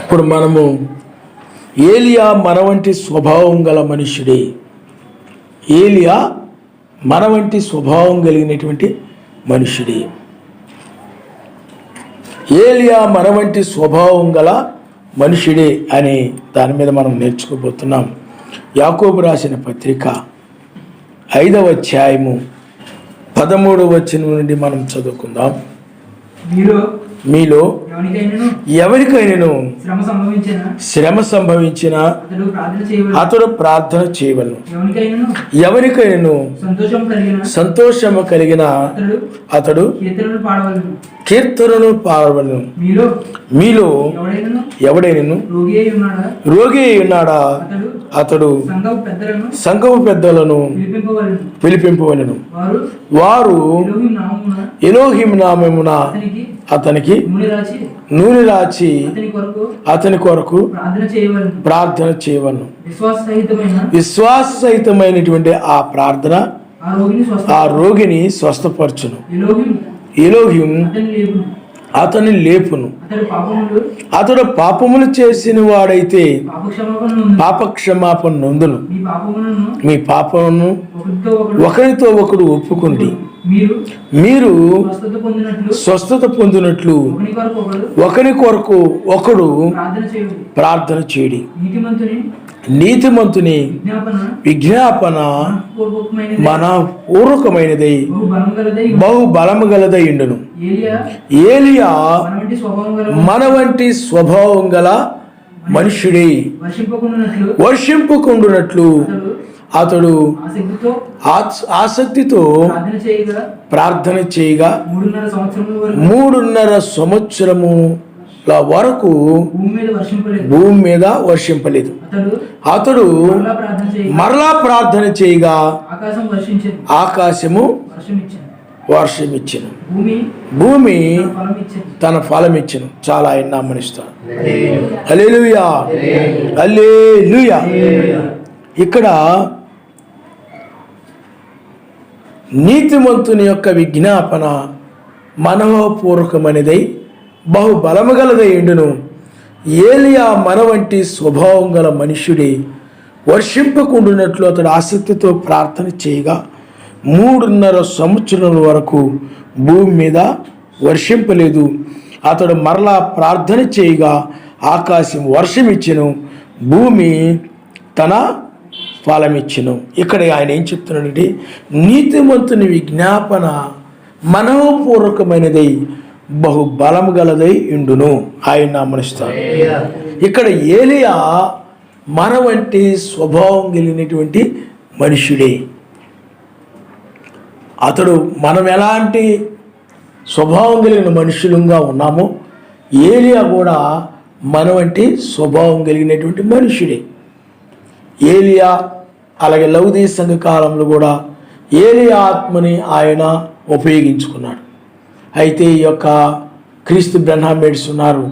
ఇప్పుడు మనము ఏలియా మన వంటి స్వభావం గల మనుష్యుడే. ఏలియా మన వంటి స్వభావం కలిగినటువంటి మనుష్యుడే. ఏలియా మన వంటి స్వభావం గల మనుష్యుడే అని దాని మీద మనం నేర్చుకోబోతున్నాం. యాకోబు రాసిన పత్రిక 5వ అధ్యాయము 13వ వచనం నుండి మనం చదువుకుందాం. మీలో ఎవరికైనా శ్రమ సంభవించిన అతడు ప్రార్థన చేయవలను. ఎవరికైనా సంతోషము కలిగిన అతడు కీర్తనను పాడవలను. మీలో ఎవడైనా రోగి అయి ఉన్నాడా అతడు సంఘపు పెద్దలను పిలిపింపవలను. వారు ఎలోహిం నామమున అతనికి నూనె రాచి అతని కొరకు ప్రార్థన చేయవలను. విశ్వాస సహితమైనటువంటి ఆ ప్రార్థన ఆ రోగిని స్వస్థపరచును. ఎలోహిం అతని లేపును. అతడు పాపములు చేసిన వాడైతే పాపక్షమాపణ నొందును. మీ పాపమును ఒకరితో ఒకడు ఒప్పుకుండి మీరు స్వస్థత పొందినట్లు ఒకరి కొరకు ఒకడు ప్రార్థన చేయడి. నీతిమంతుని విజ్ఞాపన మన పూర్వకమైనదై బహు బలము గలదై ఉండును. ఏలియా మన వంటి స్వభావం గల మనుష్యుడే. వర్షింపకుండునట్లు అతడు ఆసక్తితో ప్రార్థన చేయగా 3.5 సంవత్సరముల వరకు భూమి మీద వర్షింపలేదు. అతడు మరలా ప్రార్థన చేయగా ఆకాశము వర్షమిచ్చెను, భూమి తన ఫలమిచ్చెను. చాలా ఆయన నామనిస్తాను. హల్లెలూయా, హల్లెలూయా. ఇక్కడ నీతిమంతుని యొక్క విజ్ఞాపన మనోపూర్వకమైనదై బహు బలము గలదై ఉండును. ఏలియా మన వంటి స్వభావం గల మనుష్యుడే. వర్షింపకుండునట్లు అతడు ఆసక్తితో ప్రార్థన చేయగా 3.5 సంవత్సరాల వరకు భూమి మీద వర్షింపలేదు. అతడు మరలా ప్రార్థన చేయగా ఆకాశం వర్షమిచ్చెను, భూమి తన ఫలమిచ్చెను. ఇక్కడ ఆయన ఏం చెప్తున్నాడంటే నీతిమంతుని విజ్ఞాపన మనోపూర్వకమైనదై బహు బలము గలదై ఉండును. ఆయన నామనిస్తాడు. ఇక్కడ ఏలియా మన వంటి స్వభావం కలిగినటువంటి మనుష్యుడే. అతడు మనం ఎలాంటి స్వభావం కలిగిన మనుషులుగా ఉన్నామో ఏలియా కూడా మన వంటి స్వభావం కలిగినటువంటి మనుష్యుడే. ఏలియా అలాగే లౌదీ సంఘ కాలంలో కూడా ఏలియా ఆత్మని ఆయన ఉపయోగించుకున్నాడు. అయితే ఈ యొక్క క్రీస్తు బ్రహ్మామేడ్స్ ఉన్నారు,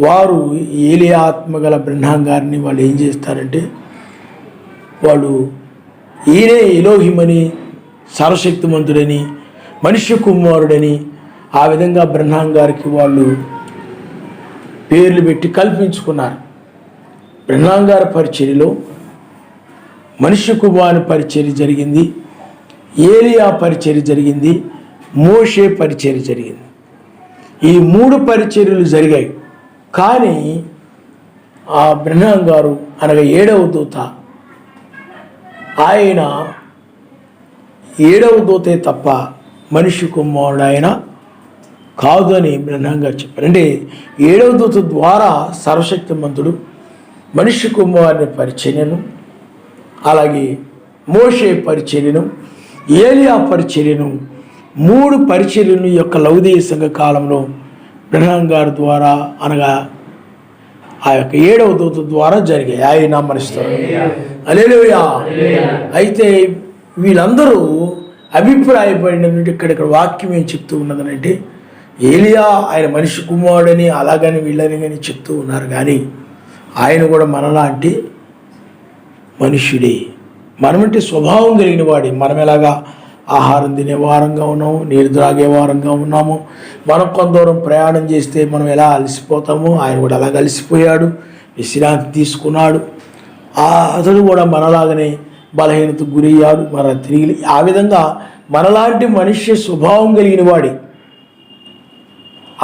వారు ఏలియా ఆత్మ గల బ్రహ్మాం గారిని వాళ్ళు ఏం చేస్తారంటే వాళ్ళు ఈయనే ఎలోహిమని, సర్వశక్తిమంతుడని, మనుష్య కుమారుడని ఆ విధంగా బ్రహ్మాం గారికి వాళ్ళు పేర్లు పెట్టి కల్పించుకున్నారు. బ్రహ్మాం గారి పరిచర్యలో మనుష్య కుమారుని పరిచర్య జరిగింది, ఏలియా పరిచర్య జరిగింది, మోషే పరిచర్య జరిగింది. ఈ 3 పరిచర్యలు జరిగాయి. కానీ ఆ బ్రహ్మాం గారు అనగా 7వ దూత, ఆయన 7వ దూతే తప్ప మనిషి కుమారుడు ఆయన కాదు అని బ్రహ్మాం గారు చెప్పారు. అంటే 7వ దూత ద్వారా సర్వశక్తిమంతుడు మనిషి కుమారుని పరిచర్యను, అలాగే మోషే పరిచర్యను, ఏలియా పరిచర్యను, 3 పరిచర్యలను యొక్క లౌదీయ సంఘ కాలంలో బ్రహ్మాం గారి ద్వారా అనగా ఆ యొక్క 7వ దూత ద్వారా జరిగాయి. ఆయన నామనిస్తారు. హల్లెలూయా. అయితే వీళ్ళందరూ అభిప్రాయపడినటువంటి ఇక్కడ వాక్యం ఏం చెప్తూ ఉన్నదనంటే ఏలియా ఆయన మనిషి కుమారుడని అలాగని వీళ్ళని కానీ చెప్తూ ఉన్నారు. కానీ ఆయన కూడా మనలాంటి మనుష్యుడే, మనమంటే స్వభావం కలిగిన వాడే. మనం ఎలాగా ఆహారం తినే వారంగా ఉన్నాము, నీరు త్రాగే వారంగా ఉన్నాము. మనం కొంత దూరం ప్రయాణం చేస్తే మనం ఎలా అలసిపోతామో ఆయన కూడా అలాగ అలసిపోయాడు, విశ్రాంతి తీసుకున్నాడు. అతడు కూడా మనలాగనే బలహీనతకు గురయ్యాడు, మన తిరిగి ఆ విధంగా మనలాంటి మనుష్య స్వభావం కలిగిన వాడి.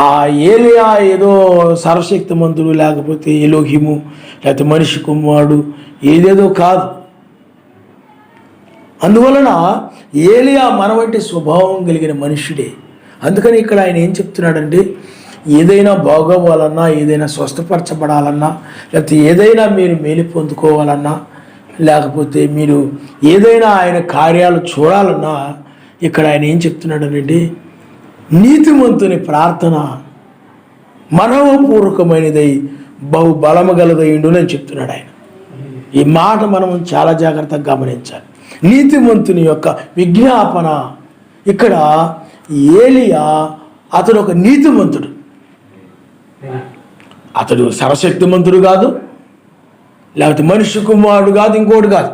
ఆ ఏలియా ఏదో సర్వశక్తిమంతుడు, లేకపోతే ఎలోహిము, లేకపోతే మనిషి కుమారుడు ఏదేదో కాదు. అందువలన ఏలియా మన వంటి స్వభావం కలిగిన మనుష్యుడే. అందుకని ఇక్కడ ఆయన ఏం చెప్తున్నాడంటే, ఏదైనా బాగోవాలన్నా, ఏదైనా స్వస్థపరచబడాలన్నా, లేకపోతే ఏదైనా మీరు మేలు పొందుకోవాలన్నా, లేకపోతే మీరు ఏదైనా ఆయన కార్యాలు చూడాలన్నా, ఇక్కడ ఆయన ఏం చెప్తున్నాడనండి, నీతిమంతుని ప్రార్థన మనవపూర్వకమైనదై బహు బలము గలదయుండును అని చెప్తున్నాడు ఆయన. ఈ మాట మనం చాలా జాగ్రత్తగా గమనించాలి. నీతిమంతుని యొక్క విజ్ఞాపన. ఇక్కడ ఏలియా అతడు ఒక నీతిమంతుడు, అతడు సర్వశక్తిమంతుడు కాదు, లేకపోతే మనిషి కుమారుడు కాదు, ఇంకోటి కాదు.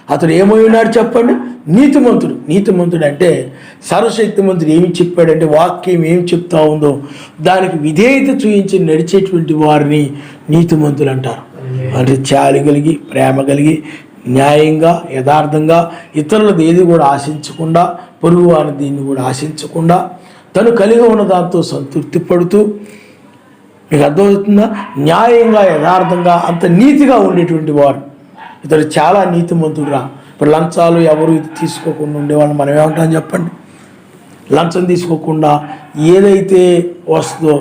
అతడు ఏమై ఉన్నాడు చెప్పండి? నీతిమంతుడు. నీతిమంతుడు అంటే సర్వశక్తిమంతుడు ఏమి చెప్పాడంటే, వాక్యం ఏమి చెప్తా ఉందో దానికి విధేయత చూయించి నడిచేటువంటి వారిని నీతిమంతులు అంటారు. అంటే చాలి కలిగి, ప్రేమ కలిగి, న్యాయంగా, యథార్థంగా, ఇతరులది ఏది కూడా ఆశించకుండా, పొరుగు వారిని దీన్ని కూడా ఆశించకుండా, తను కలిగి ఉన్న దాంతో సంతృప్తి పడుతూ, మీకు అర్థమవుతుందా, న్యాయంగా, యథార్థంగా, అంత నీతిగా ఉండేటువంటి వారు. ఇతడు చాలా నీతిమంతుడు రా. ఇప్పుడు లంచాలు ఎవరు తీసుకోకుండా ఉండేవాళ్ళు మనం ఏమంటాం చెప్పండి? లంచం తీసుకోకుండా ఏదైతే వస్తుందో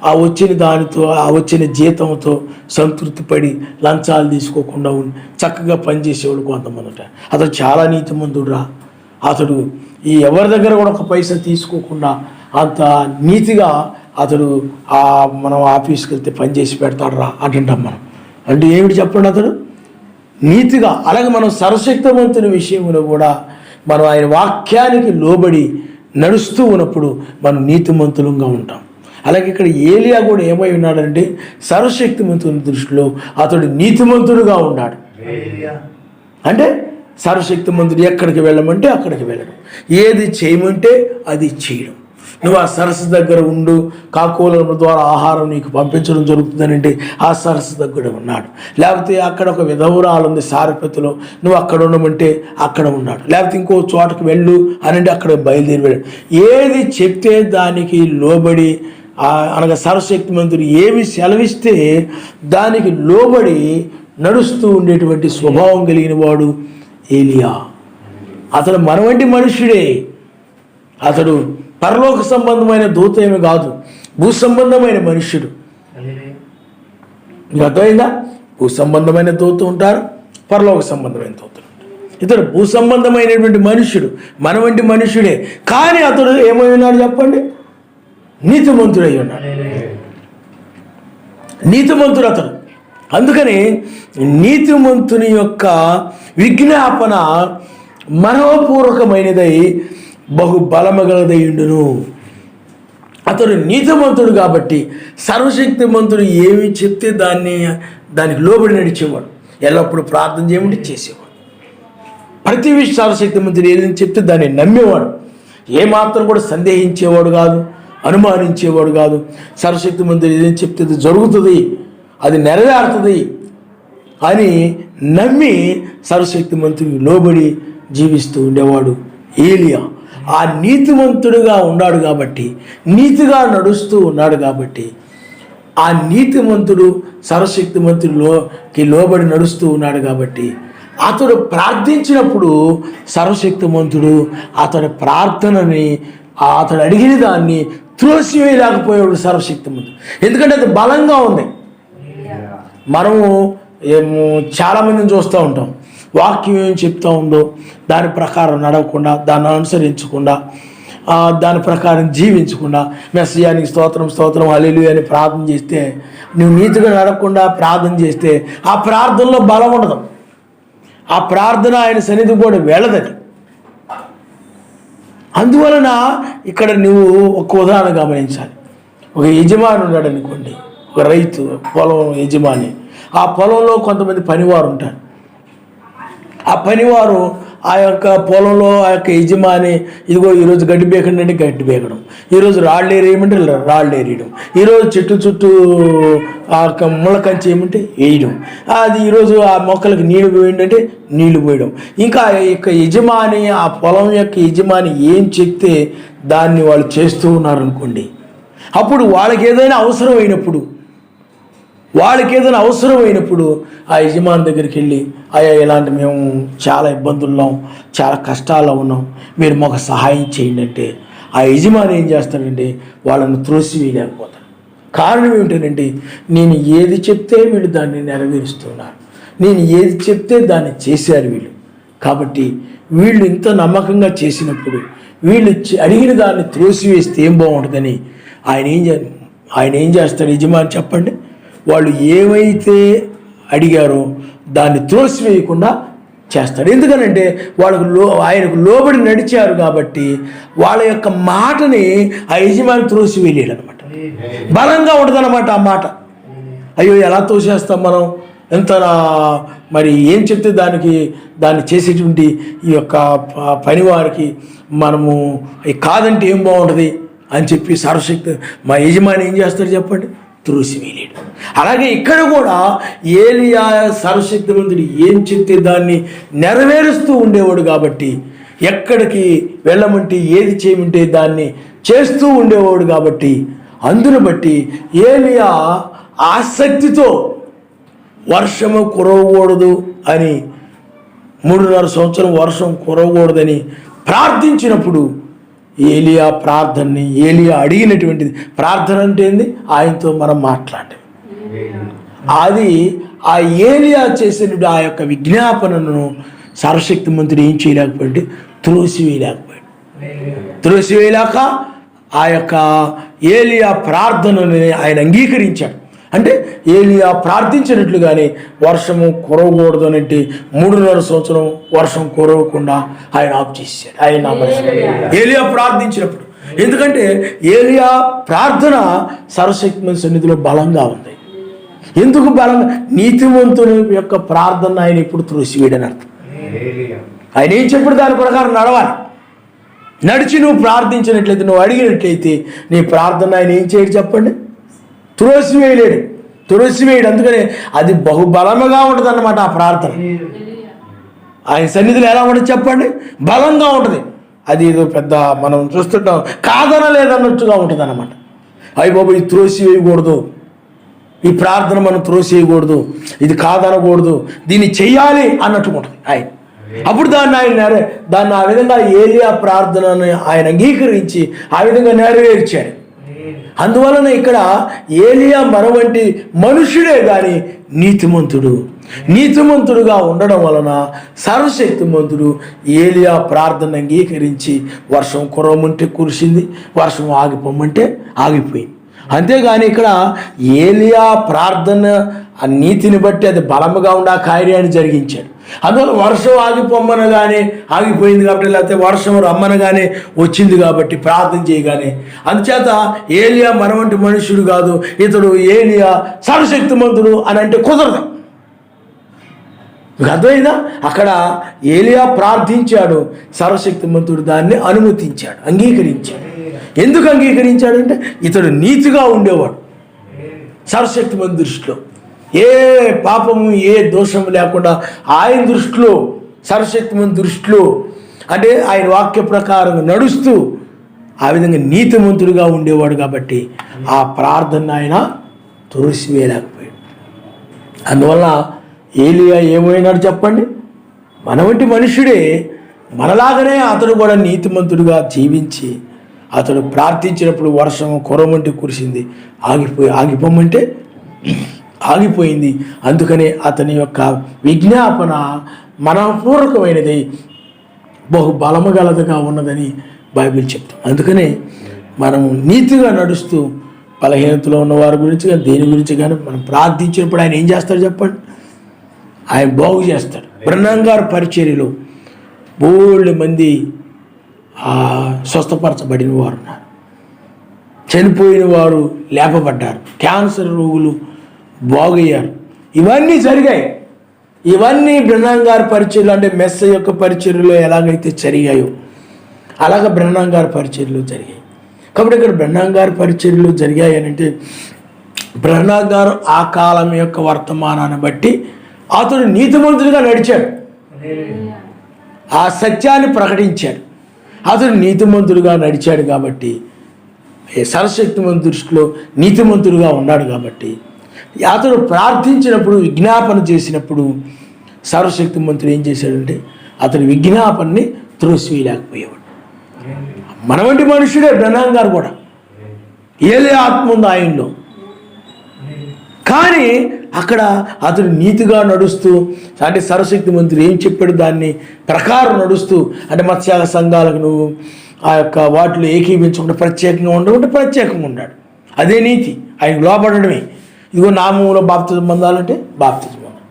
ఆ వచ్చిన దానితో, ఆ వచ్చిన జీతంతో సంతృప్తి పడి లంచాలు తీసుకోకుండా ఉండి చక్కగా పనిచేసేవాడు కొంతమంది ఉంటారు. అతడు చాలా నీతిమంతుడు రా. అతడు ఈ ఎవరి దగ్గర కూడా ఒక పైసా తీసుకోకుండా అంత నీతిగా అతడు మనం ఆఫీస్కి వెళ్తే పనిచేసి పెడతాడు రా అంటుంటాం మనం. అంటే ఏమిటి చెప్పండి? అతడు నీతిగా. అలాగే మనం సర్వశక్తివంతుని విషయంలో కూడా మనం ఆయన వాక్యానికి లోబడి నడుస్తూ ఉన్నప్పుడు మనం నీతిమంతులంగా ఉంటాం. అలాగే ఇక్కడ ఏలియా కూడా ఏమై ఉన్నాడంటే, సర్వశక్తిమంతుని దృష్టిలో అతడు నీతిమంతుడుగా ఉన్నాడు. అంటే సర్వశక్తిమంతుడు ఎక్కడికి వెళ్ళమంటే అక్కడికి వెళ్ళడం, ఏది చేయమంటే అది చేయడం. నువ్వు ఆ సరస్సు దగ్గర ఉండు, కాకోలముల ద్వారా ఆహారం నీకు పంపించడం జరుగుతుందనంటే ఆ సరస్సు దగ్గర ఉన్నాడు. లేకపోతే అక్కడ ఒక విధవురాలు ఉంది సారపతిలో, నువ్వు అక్కడ ఉండమంటే అక్కడ ఉన్నాడు. లేకపోతే ఇంకో చోటకు వెళ్ళు అనంటే అక్కడ బయలుదేరి వెళ్ళాడు. ఏది చెప్తే దానికి లోబడి, అనగా సర్వశక్తిమంతుడు ఏమి సెలవిస్తే దానికి లోబడి నడుస్తూ ఉండేటువంటి స్వభావం కలిగిన వాడు ఏలియా. అతడు మన వంటి మనుష్యుడే. అతడు పరలోక సంబంధమైన దూత ఏమి కాదు, భూ సంబంధమైన మనుష్యుడు. మీకు అర్థమైందా? భూ సంబంధమైన దూత ఉంటారు, పరలోక సంబంధమైన దూతలు ఉంటారు. ఇతడు భూ సంబంధమైనటువంటి మనుష్యుడు, మన వంటి మనుష్యుడే. కానీ అతడు ఏమై ఉన్నాడు చెప్పండి? నీతిమంతుడై ఉన్నాడు. నీతిమంతుడు అతడు. అందుకని నీతిమంతుని యొక్క విజ్ఞాపన మనోపూర్వకమైనదై బహు బలమగలదయుండును. అతడు నీతిమంతుడు కాబట్టి సర్వశక్తిమంతుడు ఏమి చెప్తే దానికి లోబడి నడిచేవాడు. ఎల్లప్పుడూ ప్రార్థన చేయమంటే చేసేవాడు. ప్రతి విషయం సర్వశక్తిమంతుడు ఏదైనా చెప్తే దాన్ని నమ్మేవాడు. ఏమాత్రం కూడా సందేహించేవాడు కాదు, అనుమానించేవాడు కాదు. సర్వశక్తిమంతుడు ఏదైనా చెప్తే అది జరుగుతుంది, అది నెరవేరుతుంది అని నమ్మి సర్వశక్తిమంతుడికి లోబడి జీవిస్తూ ఉండేవాడు ఏలియా. ఆ నీతిమంతుడుగా ఉన్నాడు కాబట్టి, నీతిగా నడుస్తూ ఉన్నాడు కాబట్టి, ఆ నీతిమంతుడు సర్వశక్తిమంతుడికి లోబడి నడుస్తూ ఉన్నాడు కాబట్టి, అతడు ప్రార్థించినప్పుడు సర్వశక్తిమంతుడు అతడి ప్రార్థనని, అతడు అడిగిన దాన్ని త్రోసివేయలేకపోయాడు సర్వశక్తిమంతుడు. ఎందుకంటే అది బలంగా ఉంది. మనము చాలామందిని చూస్తూ ఉంటాం, వాక్యం ఏం చెప్తూ ఉందో దాని ప్రకారం నడవకుండా, దాన్ని అనుసరించకుండా, దాని ప్రకారం జీవించకుండా, మెస్సయానికి స్తోత్రం స్తోత్రం హల్లెలూయా అని ప్రార్థన చేస్తే, నువ్వు నీతిగా నడవకుండా ప్రార్థన చేస్తే ఆ ప్రార్థనలో బలం ఉండదు. ఆ ప్రార్థన ఆయన సన్నిధి కూడా వెళ్ళదని. అందువలన ఇక్కడ నువ్వు ఒక ఉదాహరణ గమనించాలి. ఒక యజమాని ఉన్నాడు అనుకోండి, ఒక రైతు, పొలం యజమాని. ఆ పొలంలో కొంతమంది పనివారు ఉంటారు. ఆ పనివారు ఆ యొక్క పొలంలో ఆ యొక్క యజమాని ఇదిగో ఈరోజు గడ్డి బేకండి అంటే గడ్డి బేకడం, ఈరోజు రాళ్ళు ఏరేయమంటే రాళ్ళు ఏరియడం, ఈరోజు చెట్టు చుట్టూ ఆ యొక్క ముళ్ళ కంచి ఏమంటే వేయడం, అది ఈరోజు ఆ మొక్కలకు నీళ్లు పోయండి అంటే నీళ్లు పోయడం. ఇంకా ఆ యొక్క యజమాని, ఆ పొలం యొక్క యజమాని ఏం చెప్తే దాన్ని వాళ్ళు చేస్తూ ఉన్నారనుకోండి, అప్పుడు వాళ్ళకి ఏదైనా అవసరమైనప్పుడు ఆ యజమాని దగ్గరికి వెళ్ళి, అయ్యా ఇలాంటి మేము చాలా ఇబ్బందుల్లో చాలా కష్టాల్లో ఉన్నాం, మీరు మాకు సహాయం చేయండి అంటే ఆ యజమాని ఏం చేస్తాడంటే వాళ్ళని త్రోసివేయలేకపోతాడు. కారణం ఏమిటంటే నేను ఏది చెప్తే వీళ్ళు దాన్ని నెరవేరుస్తున్నారు, నేను ఏది చెప్తే దాన్ని చేశారు వీళ్ళు, కాబట్టి వీళ్ళు ఇంత నమ్మకంగా చేసినప్పుడు వీళ్ళు అడిగిన దాన్ని త్రోసివేస్తే ఏం బాగుంటుందని ఆయన ఏం చేస్తాడు యజమాని చెప్పండి, వాళ్ళు ఏమైతే అడిగారో దాన్ని త్రోసివేయకుండా చేస్తాడు. ఎందుకనంటే ఆయనకు లోబడి నడిచారు కాబట్టి వాళ్ళ యొక్క మాటని ఆ యజమాని త్రోసివేయలేడు అనమాట. బలంగా ఉంటుంది అనమాట ఆ మాట. అయ్యో ఎలా తోసేస్తాం మనం, ఎంత మరి ఏం చెప్తే దాన్ని చేసేటువంటి ఈ యొక్క పనివారికి మనము కాదంటే ఏం బాగుంటుంది అని చెప్పి సర్వశక్తి మా యజమాని ఏం చేస్తాడు చెప్పండి, త్రోసివేయలేడు. అలాగే ఇక్కడ కూడా ఏలియా సర్వశక్తిమంతుడు ఏం చెప్తే దాన్ని నెరవేరుస్తూ ఉండేవాడు కాబట్టి, ఎక్కడికి వెళ్ళమంటే ఏది చేయమంటే దాన్ని చేస్తూ ఉండేవాడు కాబట్టి, అందును బట్టి ఏలియా ఆసక్తితో వర్షము కురవకూడదు అని 3.5 సంవత్సరం వర్షం కురవకూడదని ప్రార్థించినప్పుడు ఏలియా అడిగినటువంటిది ప్రార్థన అంటే ఏంది, ఆయనతో మనం మాట్లాడటం. అది ఆ ఏలియా చేసినటువంటి ఆ యొక్క విజ్ఞాపనను సర్వశక్తిమంతుడు ఏం చేయలేకపోయింది, త్రోసివేయలేక ఆ యొక్క ఏలియా ప్రార్థనని ఆయన అంగీకరించాడు. అంటే ఏలియా ప్రార్థించినట్లుగానే వర్షము కురవకూడదు అంటే 3.5 సంవత్సరం వర్షం కురవకుండా ఆయన ఆఫ్ చేశాడు. ఆయన ఏలియా ప్రార్థించినప్పుడు, ఎందుకంటే ఏలియా ప్రార్థన సర్వశక్తిమంతుని సన్నిధిలో బలంగా ఉంది. ఎందుకు బలంగా? నీతిమంతుని యొక్క ప్రార్థన ఆయన ఇప్పుడు త్రోసివేయడని అర్థం. ఆయన ఏం చెప్పాడు దాని ప్రకారం నడవాలి. నడిచి నువ్వు ప్రార్థించినట్లయితే, నువ్వు అడిగినట్లయితే నీ ప్రార్థన ఆయన ఏం చేయడు చెప్పండి, త్రోసివేయడు. అందుకనే అది బహుబలముగా ఉంటుంది అన్నమాట ఆ ప్రార్థన. ఆయన సన్నిధిలో ఎలా ఉంటుంది చెప్పండి, బలంగా ఉంటుంది. అది ఏదో పెద్ద మనం చూస్తుంటాం కాదనలేదన్నట్టుగా ఉంటుంది అన్నమాట. అయ్యి బాబు ఇది త్రోసివేయకూడదు, ఈ ప్రార్థన మనం త్రోసివేయకూడదు, ఇది కాదనకూడదు, దీన్ని చెయ్యాలి అన్నట్టుగా ఉంటుంది ఆయన. అప్పుడు దాన్ని ఆ విధంగా ఏలియా ప్రార్థనను ఆయన అంగీకరించి ఆ విధంగా నెరవేర్చాడు. అందువలన ఇక్కడ ఏలియా మన వంటి మనుషుడే కానీ నీతిమంతుడుగా ఉండడం వలన సర్వశక్తిమంతుడు ఏలియా ప్రార్థన అంగీకరించి వర్షం కురవమంటే కురిసింది, వర్షం ఆగిపోమంటే ఆగిపోయింది. అంతేగాని ఇక్కడ ఏలియా ప్రార్థన ఆ నీతిని బట్టి అది బలముగా ఉండి ఆ కార్యాన్ని జరిగించాడు. అందువల్ల వర్షం ఆగిపోమ్మనగానే ఆగిపోయింది కాబట్టి, లేకపోతే వర్షం రమ్మనగానే వచ్చింది కాబట్టి ప్రార్థన చేయగానే. అందుచేత ఏలియా మన వంటి మనుషుడు కాదు, ఇతడు ఏలియా సర్వశక్తిమంతుడు అని అంటే కుదరదు. మీకు అర్థమైందా? అక్కడ ఏలియా ప్రార్థించాడు, సర్వశక్తిమంతుడు దాన్ని అనుమతించాడు, అంగీకరించాడు. ఎందుకు అంగీకరించాడంటే ఇతడు నీతిగా ఉండేవాడు సర్వశక్తిమంతుడి దృష్టిలో. ఏ పాపము ఏ దోషము లేకుండా ఆయన దృష్టిలో, సర్వశక్తిమంతుడి దృష్టిలో, అంటే ఆయన వాక్య ప్రకారం నడుస్తూ ఆ విధంగా నీతిమంతుడిగా ఉండేవాడు కాబట్టి ఆ ప్రార్థన ఆయన త్రోసివేయలేకపోయాడు. అందువల్ల ఏలియా ఏమైనాడు చెప్పండి, మన వంటి మనుషుడే, మనలాగనే అతడు కూడా నీతిమంతుడిగా జీవించి అతడు ప్రార్థించినప్పుడు వర్షం కురవమంటే కురిసింది, ఆగిపోమంటే ఆగిపోయింది. అందుకనే అతని యొక్క విజ్ఞాపన మనపూర్వకమైనది, బహుబలము గలదిగా ఉన్నదని బైబిల్ చెప్తాం. అందుకనే మనం నీతిగా నడుస్తూ బలహీనతలో ఉన్న వారి గురించి కానీ దేని గురించి కానీ మనం ప్రార్థించినప్పుడు ఆయన ఏం చేస్తాడు చెప్పండి, ఆయన బాగు చేస్తాడు. బ్రహ్నం గారి పరిచర్యలో బోల్డ్ మంది స్వస్థపరచబడిన వారు ఉన్నారు, చనిపోయిన వారు లేపబడ్డారు, క్యాన్సర్ రోగులు బాగయ్యారు. ఇవన్నీ జరిగాయి. ఇవన్నీ బ్రహ్నాం గారి పరిచర్యలు అంటే మెస్స యొక్క పరిచర్యలు ఎలాగైతే జరిగాయో అలాగ బ్రహ్నాం గారి పరిచర్యలు జరిగాయి. కాబట్టి ఇక్కడ బ్రహ్నాం గారి పరిచర్యలు జరిగాయి అని అంటే బ్రహ్నాం గారు ఆ కాలం యొక్క వర్తమానాన్ని బట్టి అతడు నీతిమంతుడిగా నడిచాడు, ఆ సత్యాన్ని ప్రకటించాడు. అతడు నీతిమంతుడిగా నడిచాడు కాబట్టి సర్వశక్తిమంతుడి దృష్టిలో నీతిమంతుడిగా ఉన్నాడు కాబట్టి అతడు ప్రార్థించినప్పుడు విజ్ఞాపన చేసినప్పుడు సర్వశక్తిమంతుడు ఏం చేశాడంటే అతని విజ్ఞాపనని త్రోసివేయలేకపోయేవాడు. మన వంటి మనుషుడే బ్రహ్నాం గారు కూడా, ఏలే ఆత్మ ఉంది ఆయనలో. కానీ అక్కడ అతడు నీతిగా నడుస్తూ అంటే సర్వశక్తిమంతుడు ఏం చెప్పాడు దాన్ని ప్రకారం నడుస్తూ అంటే మత్స్యాగ సంఘాలకు నువ్వు ఆ యొక్క వాటిలో ఏకీభించకుండా ప్రత్యేకంగా ఉండకుంటే ప్రత్యేకంగా ఉన్నాడు. అదే నీతి, ఆయనకు లోపడమే. ఇదిగో నామంలో బాప్తిజం పొందాలంటే బాప్తిజం పొందాలి,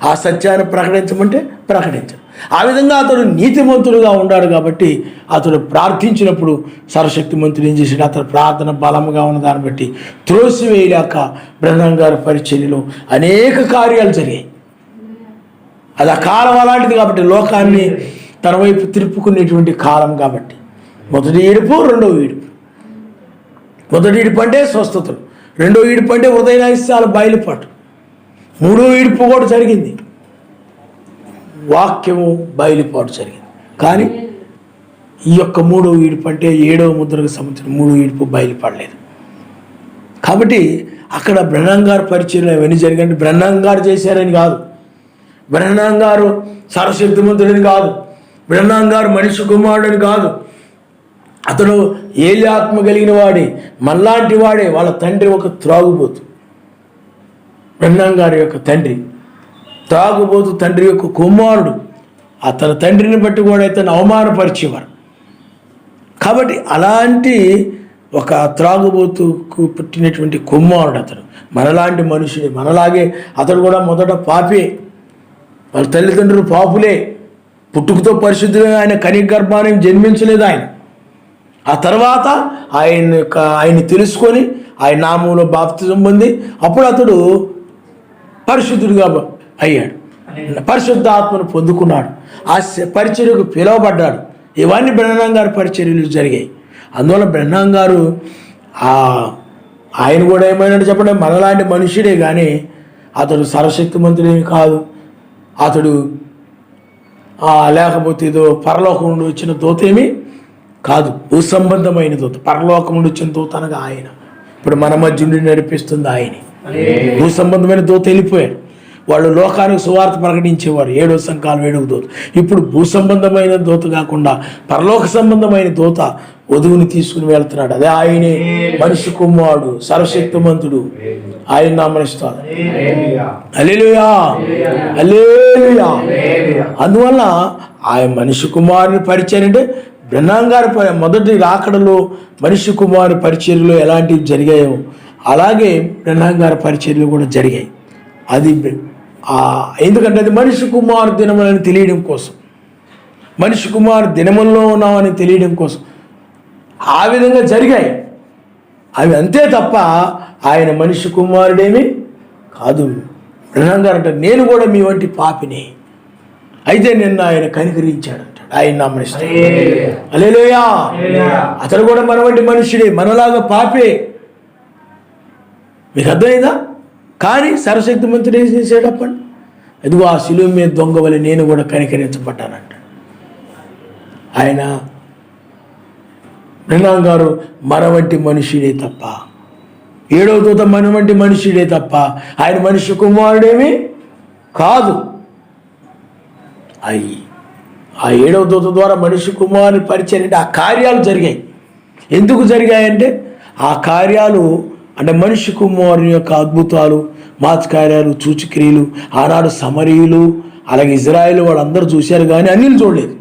ఆ సత్యాన్ని ప్రకటించమంటే ప్రకటించడం. ఆ విధంగా అతడు నీతిమంతుడుగా ఉన్నాడు కాబట్టి అతడు ప్రార్థించినప్పుడు సర్వశక్తిమంతుడు ఏం చేశాడు, అతడు ప్రార్థన బలంగా ఉన్న దాన్ని బట్టి త్రోసివేయలేక బ్రహ్నాం గారి పరిచర్యలో అనేక కార్యాలు జరిగాయి. అది ఆ కాలం అలాంటిది కాబట్టి లోకాన్ని తన వైపు తిరుపుకునేటువంటి కాలం కాబట్టి మొదటి ఈడుపు రెండవ ఈడుపు. మొదటి ఈడుపు అంటే స్వస్థతలు, రెండో ఈడుపు అంటే హృదయ రహస్యాల బయలుపాటు, మూడో ఈడుపు కూడా జరిగింది, వాక్యము బయలుపాటు జరిగింది. కానీ ఈ యొక్క మూడో ఈడుపు అంటే 7వ ముద్రకు సంబంధించిన మూడో ఈడుపు బయలుపడలేదు. కాబట్టి అక్కడ బ్రహ్నాం గారు పరిచయం అవన్నీ జరిగాయంటే బ్రహ్నాం గారు చేశారని కాదు, బ్రహ్నాం గారు సర్వశక్తిమంతుడని కాదు, బ్రహ్నాం గారు మనిషి కుమారుడని కాదు. అతడు ఏలి ఆత్మ కలిగిన వాడే, మనలాంటి వాడే. వాళ్ళ తండ్రి ఒక త్రాగుబోతు, బ్రహ్నాం గారి యొక్క తండ్రి త్రాగుబోతు తండ్రి యొక్క కుమారుడు. అతని తండ్రిని బట్టి కూడా అతను అవమానపరిచేవారు. కాబట్టి అలాంటి ఒక త్రాగుబోతుకు పుట్టినటువంటి కుమారుడు అతడు, మనలాంటి మనుషుడే, మనలాగే అతడు కూడా మొదట పాపే, వాళ్ళ తల్లిదండ్రులు పాపులే, పుట్టుకతో పరిశుద్ధులే. ఆయన కనిక గర్భాన్ని జన్మించలేదు ఆయన. ఆ తర్వాత ఆయన్ని తెలుసుకొని ఆయన నామంలో బాప్తిజం పొంది అప్పుడు అతడు పరిశుద్ధుడిగా అయ్యాడు, పరిశుద్ధ ఆత్మను పొందుకున్నాడు, ఆ పరిచర్యకు పిలువబడ్డాడు. ఇవన్నీ బ్రహ్నాం గారి పరిచర్యలు జరిగాయి. అందువల్ల బ్రహ్నాం గారు ఆయన కూడా ఏమైనా చెప్పండి, మనలాంటి మనుషుడే కానీ అతడు సర్వశక్తిమంతుడేమి కాదు. అతడు లేకపోతే ఏదో పరలోకం నుండి వచ్చిన దూతేమి కాదు, భూసంబంధమైన దూత. పరలోకం నుండి వచ్చిన దూత అనగా ఆయన, ఇప్పుడు మన మధ్య నుండి నడిపిస్తుంది ఆయనే. భూసంబంధమైన దూత వెళ్ళిపోయాడు, వాళ్ళు లోకానికి సువార్త ప్రకటించేవారు, 7వ సంఘాలు 7వ దూత. ఇప్పుడు భూసంబంధమైన దూత కాకుండా పరలోక సంబంధమైన దూత వధువుని తీసుకుని వెళ్తున్నాడు. అదే ఆయనే మనిషి కుమారుడు, సర్వశక్తిమంతుడు. ఆయన నామనిస్తాడు. హల్లెలూయా, హల్లెలూయా. అందువల్ల ఆయన మనిషి కుమారుని పరిచయం అంటే బ్రహ్నాం గారి మొదటి రాకడలో మనిషి కుమారుని పరిచర్యలో ఎలాంటివి జరిగాయో అలాగే బ్రహ్నాం గారి పరిచర్యలు కూడా జరిగాయి. అది ఎందుకంటే అది మనిషి కుమారు దినములని తెలియడం కోసం, మనిషి కుమారు దినముల్లో ఉన్నామని తెలియడం కోసం ఆ విధంగా జరిగాయి అవి, అంతే తప్ప ఆయన మనిషి కుమారుడేమి కాదు. బ్రహ్నాం గారు అంటారు, నేను కూడా మీ వంటి పాపిని, అయితే నిన్న ఆయన కనికరించాడు అంటాడు. ఆయన నామనిస్తాడు. హల్లెలూయా. అతడు కూడా మన వంటి మనుషుడే, మనలాగా పాపే. మీకు అర్థమైందా? కానీ సర్వశక్తిమంతుడు ఏం చేసేటప్పండి, అదిగో ఆ శిలువ మీద దొంగ వలె నేను కూడా కనికరించబడ్డానంట. ఆయన బ్రహ్నాం గారు మన వంటి మనుషుడే తప్ప, 7వ దూత మన వంటి మనుషుడే తప్ప ఆయన మనిషి కుమారుడేమి కాదు. ఆ 7వ దూత ద్వారా మనిషి కుమారుని పరిచయం అంటే ఆ కార్యాలు జరిగాయి. ఎందుకు జరిగాయంటే ఆ కార్యాలు అంటే మనిషి కుమారుని యొక్క అద్భుతాలు, మాత్కార్యాలు, సూచక్రియలు ఆనాడు సమరీయులు అలాగే ఇజ్రాయేల్ వాళ్ళందరూ చూశారు కానీ అన్నిలు చూడలేదు.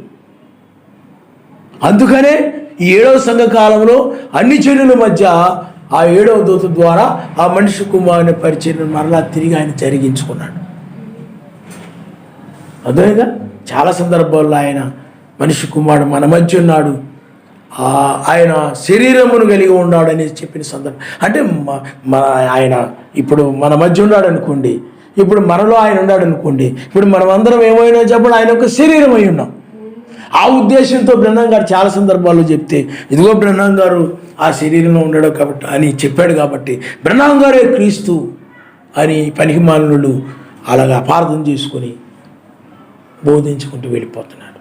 అందుకనే ఈ 7వ సంఘ కాలంలో అన్ని చెడుల మధ్య ఆ 7వ దూత ద్వారా ఆ మనిషి కుమారుని పరిచయం మరలా తిరిగి ఆయన జరిగించుకున్నాడు. అదేగా చాలా సందర్భాల్లో ఆయన మనిషి కుమారుడు మన మధ్య ఉన్నాడు, ఆయన శరీరమును కలిగి ఉన్నాడు అని చెప్పిన సందర్భం. అంటే ఆయన ఇప్పుడు మన మధ్య ఉన్నాడు అనుకోండి, ఇప్పుడు మనలో ఆయన ఉన్నాడు అనుకోండి, ఇప్పుడు మనం అందరం ఏమైనా చెప్పండి, ఆయన యొక్క శరీరం అయి ఉన్నాం. ఆ ఉద్దేశంతో బ్రహ్మం గారు చాలా సందర్భాల్లో చెప్తే, ఇదిగో బ్రహ్మం గారు ఆ శరీరంలో ఉన్నాడు కాబట్టి అని చెప్పాడు కాబట్టి బ్రహ్మం గారే క్రీస్తు అని పనికిమాలినులు అలాగా అపార్థం చేసుకొని బోధించుకుంటూ వెళ్ళిపోతున్నాడు.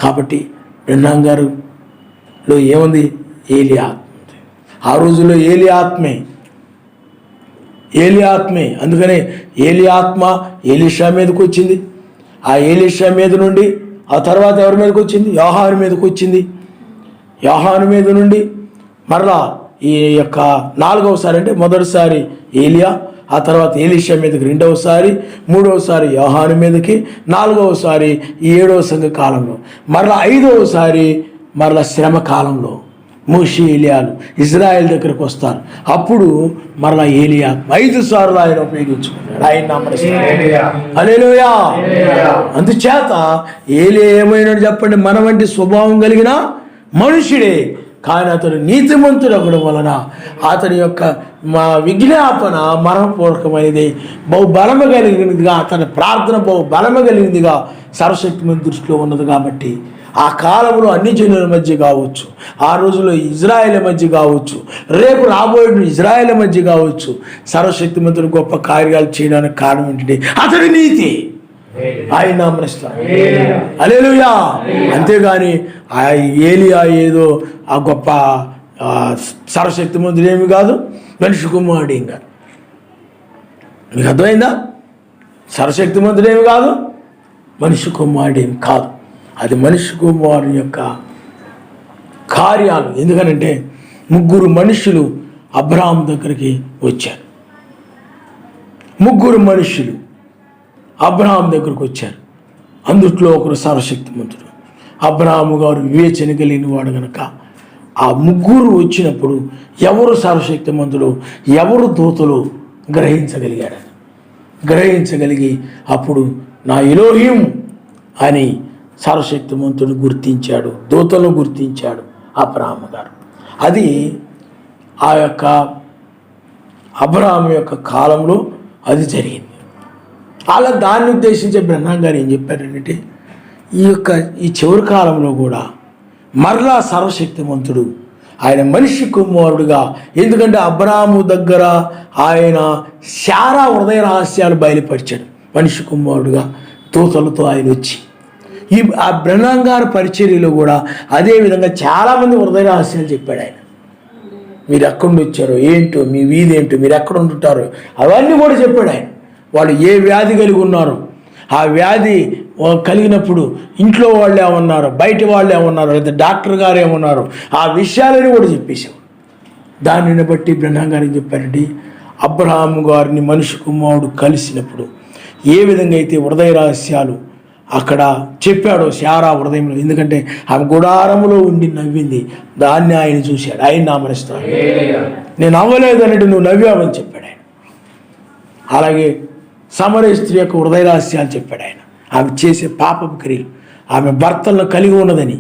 కాబట్టి బ్రహ్మం గారులో ఏముంది? ఏలి ఆత్మ ఉంది. ఆ రోజుల్లో ఏలి ఆత్మే. అందుకనే ఏలి ఆత్మ ఎలీషా మీదకి వచ్చింది. ఆ ఎలీషా మీద నుండి ఆ తర్వాత ఎవరి మీదకి వచ్చింది? యోహాను మీదకి వచ్చింది. యోహాను మీద నుండి మరలా ఈ యొక్క 4వసారి, అంటే మొదటిసారి ఏలియా, ఆ తర్వాత ఎలీషా మీదకి 2వసారి, 3వసారి యోహాను మీదకి, 4వసారి ఈ 7వ సంఘ కాలంలో, మరలా 5వసారి మరలా శ్రమ కాలంలో మోషే ఏలియాలు ఇజ్రాయెల్ దగ్గరకు వస్తారు. అప్పుడు మరలా ఏలియా 5 సార్లు ఆయన ఉపయోగించుకున్నాడు. ఆయన నామమున హల్లెలూయా. అందుచేత ఏలియా ఏమైనాడు చెప్పండి? మన వంటి స్వభావం కలిగిన మనుషుడే, కానీ అతడు నీతిమంతుడు అవ్వడం వలన అతని యొక్క విజ్ఞాపన మరణపూర్వకమైనది, బహుబలము కలిగినదిగా, అతని ప్రార్థన బహుబలము కలిగినదిగా సర్వశక్తిమంతుని దృష్టిలో ఉన్నది. కాబట్టి ఆ కాలంలో అన్ని జనుల మధ్య కావచ్చు, ఆ రోజుల్లో ఇజ్రాయేల్ మధ్య కావచ్చు, రేపు రాబోయే ఇజ్రాయేల్ మధ్య కావచ్చు, సర్వశక్తిమంతుడు గొప్ప కార్యాలు చేయడానికి కారణం ఏంటంటే అతడి నీతి. ఆయన నామమున హల్లెలూయా. అంతేగాని ఆ ఏలియా ఏదో ఆ గొప్ప సర్వశక్తిమంతుడు ఏమి కాదు, మనిషి కుమారుడు ఏం కాదు. మీకు అర్థమైందా? సర్వశక్తిమంతుడు ఏమి కాదు, మనిషి కుమారుడు ఏమి కాదు. అది మనిషి కుమారుని యొక్క కార్యాలు. ఎందుకనంటే 3 మనుషులు అబ్రహాం దగ్గరికి వచ్చారు. 3 మనుషులు అబ్రహాం దగ్గరకు వచ్చారు. అందుట్లో ఒకరు సర్వశక్తిమంతుడు. అబ్రహాము గారు వివేచన కలిగిన వాడు కనుక ఆ 3 వచ్చినప్పుడు ఎవరు సర్వశక్తిమంతుడు, ఎవరు దూతలు గ్రహించగలిగి అప్పుడు నా ఎలోహిం అని సర్వశక్తిమంతుడు గుర్తించాడు, దూతలను గుర్తించాడు అబ్రహాము గారు. అది ఆ యొక్క అబ్రహాము యొక్క కాలంలో అది జరిగింది. అలా దాన్ని ఉద్దేశించే బ్రహ్మం గారు ఏం చెప్పారంటే, ఈ చివరి కాలంలో కూడా మరలా సర్వశక్తిమంతుడు ఆయన మనిషి కుమారుడుగా, ఎందుకంటే అబ్రహాము దగ్గర ఆయన శారా హృదయ రహస్యాలు బయలుపరిచాడు. మనిషి కుమారుడుగా దూతలతో ఆయన వచ్చి ఆ బ్రహ్మం గారి పరిచర్యలో కూడా అదేవిధంగా చాలామంది హృదయ రహస్యాలు చెప్పాడు ఆయన. మీరు ఎక్కడి నుండి వచ్చారో ఏంటో, మీ వీధి ఏంటో, మీరు ఎక్కడ ఉంటుంటారో అవన్నీ కూడా చెప్పాడు ఆయన. వాళ్ళు ఏ వ్యాధి కలిగి ఉన్నారో, ఆ వ్యాధి కలిగినప్పుడు ఇంట్లో వాళ్ళు ఏమన్నారు, బయట వాళ్ళు ఏమన్నారు, లేదా డాక్టర్ గారు ఏమన్నారు, ఆ విషయాలని కూడా చెప్పేశారు. దానిని బట్టి బ్రహ్మం గారు ఏం చెప్పారండి, అబ్రహాము గారిని మనిషి కుమారుడు కలిసినప్పుడు ఏ విధంగా అయితే హృదయ రహస్యాలు అక్కడ చెప్పాడో శారా హృదయంలో, ఎందుకంటే ఆమె గుడారములో ఉండి నవ్వింది, దాన్ని ఆయన చూశాడు. ఆయన నామనిస్తాడు, నేను నవ్వలేదు అన్నట్టు నువ్వు నవ్వావని చెప్పాడు ఆయన. అలాగే సమరయ స్త్రీ యొక్క హృదయ రహస్యాలు చెప్పాడు ఆయన. ఆమె చేసే పాపపు క్రియలు, ఆమె భర్తలను కలిగి ఉన్నదని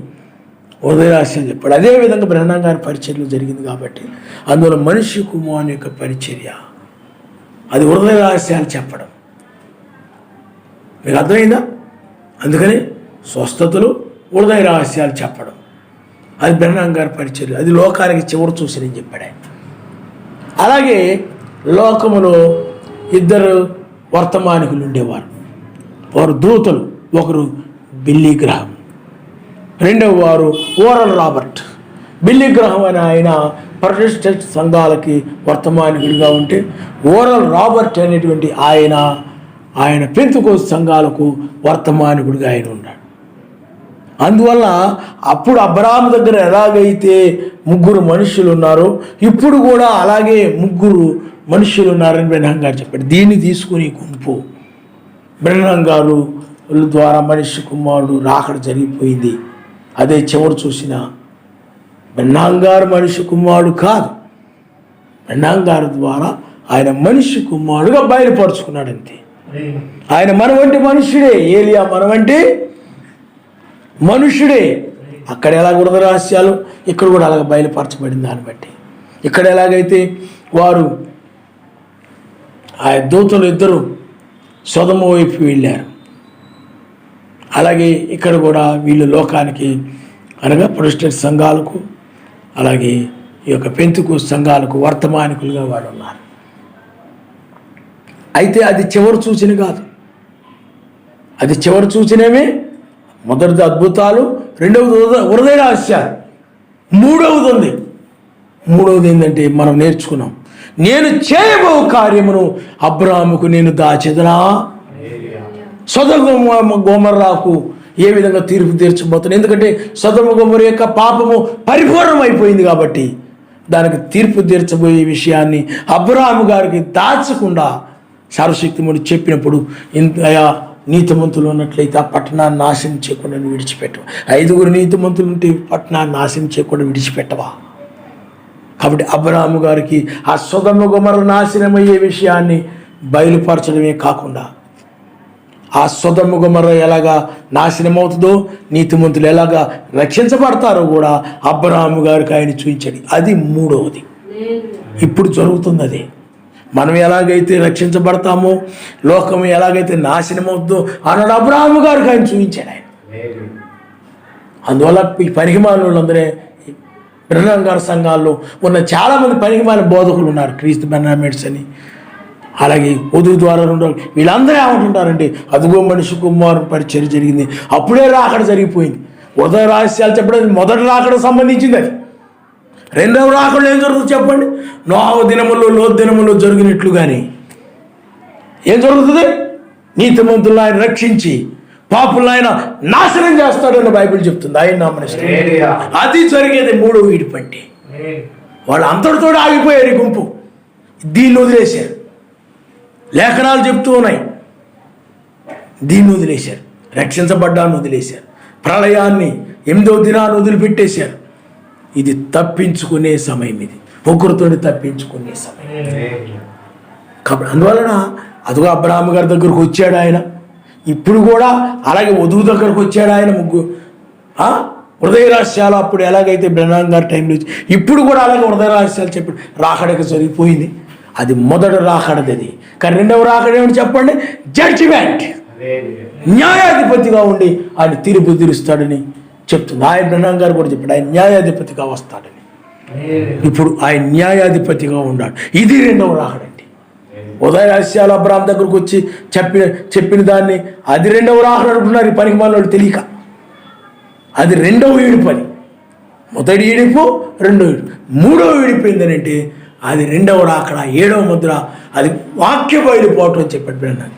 హృదయ రహస్యాలు చెప్పాడు. అదేవిధంగా బ్రహ్మం గారి పరిచర్యలు జరిగింది కాబట్టి అందులో మనిషి కుమారుని యొక్క పరిచర్య అది హృదయ రహస్యాలు చెప్పడం. మీకు అర్థమైందా? అందుకని స్వస్థతలు, హృదయ రహస్యాలు చెప్పడం అది బ్రహ్మం గారి పరిచర్య. అది లోకానికి చివరి చూసినని చెప్పాడు ఆయన. అలాగే లోకములో 2 వర్తమానికులు ఉండేవారు. వారు దూతలు. ఒకరు బిల్లీ గ్రహం, 2వ వారు ఓరల్ రాబర్ట్. బిల్లీ గ్రహం అని ఆయన ప్రొటెస్టెంట్ సంఘాలకి వర్తమానికుడిగా ఉంటే, ఓరల్ రాబర్ట్ అనేటువంటి ఆయన పెంతెకోస్తు సంఘాలకు వర్తమానికుడిగా ఆయన ఉన్నాడు. అందువల్ల అప్పుడు అబ్రహాము దగ్గర ఎలాగైతే 3 మనుషులు ఉన్నారో ఇప్పుడు కూడా అలాగే 3 మనుషులు ఉన్నారని బ్రహ్మం గారు చెప్పాడు. దీన్ని తీసుకుని గుంపు బ్రహ్మం గారు ద్వారా మనిషి కుమారుడు రాకడ జరిగిపోయింది. అదే చివరి చూసిన బ్రహ్మం గారు మనిషి కుమారుడు కాదు, బ్రహ్మం గారి ద్వారా ఆయన మనిషి కుమారుడుగా బయలుపరుచుకున్నాడు అంతే. ఆయన మన వంటి మనుషుడే, ఏలియా మన వంటి మనుషుడే. అక్కడ ఎలా హృదయ రహస్యాలు ఇక్కడ కూడా అలాగ బయలుపరచబడింది. దాన్ని బట్టి ఇక్కడ ఎలాగైతే వారు ఆ దూతలు 2 సొదొమ వైపు వెళ్ళారు. అలాగే ఇక్కడ కూడా వీళ్ళు లోకానికి అనగా ప్రొటెస్టెంట్ సంఘాలకు అలాగే ఈ యొక్క పెంతెకోస్తు సంఘాలకు వర్తమానికులుగా వాళ్ళు ఉన్నారు. అయితే అది చివరి సూచన కాదు. అది చివరి సూచనేమే. మొదటిది అద్భుతాలు, రెండవది హృదయ రహస్యాలు, మూడవది ఉంది. మూడవది ఏంటంటే మనం నేర్చుకున్నాం, నేను చేయబో కార్యమును అబ్రాహాముకు నేను దాచెదనా. సొదొమ గొమొర్రాకు ఏ విధంగా తీర్పు తీర్చబోతుంది? ఎందుకంటే సొదొమ గొమొర్రా యొక్క పాపము పరిపూర్ణం అయిపోయింది కాబట్టి దానికి తీర్పు తీర్చబోయే విషయాన్ని అబ్రాహాము గారికి దాచకుండా సర్వశక్తిమంతుడు చెప్పినప్పుడు, ఇంత నీతిమంతులు ఉన్నట్లయితే ఆ పట్టణాన్ని నాశనం చేయకుండా విడిచిపెట్టవా? 5 నీతిమంతులు ఉంటే పట్టణాన్ని నాశనం చేయకుండా విడిచిపెట్టవా? కాబట్టి అబ్రాహాము గారికి ఆ సొదొమ గొమొర్రా నాశనమయ్యే విషయాన్ని బయలుపరచడమే కాకుండా ఆ సొదొమ గొమొర్రా ఎలాగా నాశనమవుతుందో, నీతిమంతులు ఎలాగా రక్షించబడతారో కూడా అబ్రాహాము గారికి ఆయన చూపించాడు. అది మూడవది. ఇప్పుడు జరుగుతుంది అదే. మనం ఎలాగైతే రక్షించబడతామో, లోకం ఎలాగైతే నాశనమవుతుందో అన్నాడు అబ్రాహాము గారికి ఆయన చూపించాడు ఆయన. అందువల్ల ఈ పనికిమాలిన వాళ్ళందరే బ్రహ్మం గారి సంఘాల్లో ఉన్న చాలామంది పనికిమాలిన బోధకులు ఉన్నారు. క్రీస్తు బెనామిట్స్ అని, అలాగే వధువు ద్వారా వీళ్ళందరూ ఏమంటుంటారంటే, అదుగో మనిషి కుమారు పరిచర్య జరిగింది, అప్పుడే రాకడ జరిగిపోయింది. ఉదయ రహస్యాలు చెప్పడం మొదటి రాకడకు సంబంధించింది. అది రెండవ రాకడలో ఏం జరుగుతుంది చెప్పండి? నోహు దినములో, లోతు దినములో జరిగినట్లుగానే ఏం జరుగుతుంది? నీతిమంతులను ఆయన రక్షించి పాపులను ఆయన నాశనం చేస్తాడని బైబిల్ చెప్తుంది. ఆయన నామనిస్తాడు. అది జరిగేది మూడో వీడి పంటే. వాళ్ళు అంతటితో ఆగిపోయారు. ఈ గుంపు దీన్ని వదిలేశారు. లేఖనాలు చెప్తూ ఉన్నాయి, దీన్ని వదిలేశారు. రక్షించబడ్డాన్ని వదిలేశారు. ప్రళయాన్ని 8వ దినాన్ని వదిలిపెట్టేశారు. ఇది తప్పించుకునే సమయం. ఇది ఒకరితో తప్పించుకునే సమయం. కాబట్టి అందువలన అదిగో అబ్రాహాము గారి దగ్గరకు వచ్చాడు ఆయన. ఇప్పుడు కూడా అలాగే వధువు దగ్గరకు వచ్చాడు ఆయన. హృదయ రహస్యాలు అప్పుడు ఎలాగైతే బ్రహ్మం గారి టైంలో ఇప్పుడు కూడా అలాగే హృదయ రహస్యాలు చెప్పి రాకడకి జరిగిపోయింది. అది మొదటి రాకడది. అది కానీ రెండవ రాకడ ఏమిటి చెప్పండి? జడ్జిమెంట్. న్యాయాధిపతిగా ఉండి ఆయన తీర్పు తీరుస్తాడని చెప్తుంది. ఆయన బ్రహ్మం గారు కూడా చెప్పాడు, ఆయన న్యాయాధిపతిగా వస్తాడని. ఇప్పుడు ఆయన న్యాయాధిపతిగా ఉన్నాడు. ఇది రెండవ రాకడండి. ఉదయ రహస్యాలు అబ్రాహాం దగ్గరకు వచ్చి చెప్పిన దాన్ని అది రెండవ రాకడ అనుకున్నారు ఈ పనికి మాలోళ్ళు తెలియక. అది రెండవ ఈడు పని. మొదటి ఈడిపు, రెండవ ఈడు. మూడవ ఈడిపోయిందనంటే అది రెండవ రాకడ, 7వ ముద్ర. అది వాక్య బయలుపాటు అని చెప్పాడు బ్రహ్మం.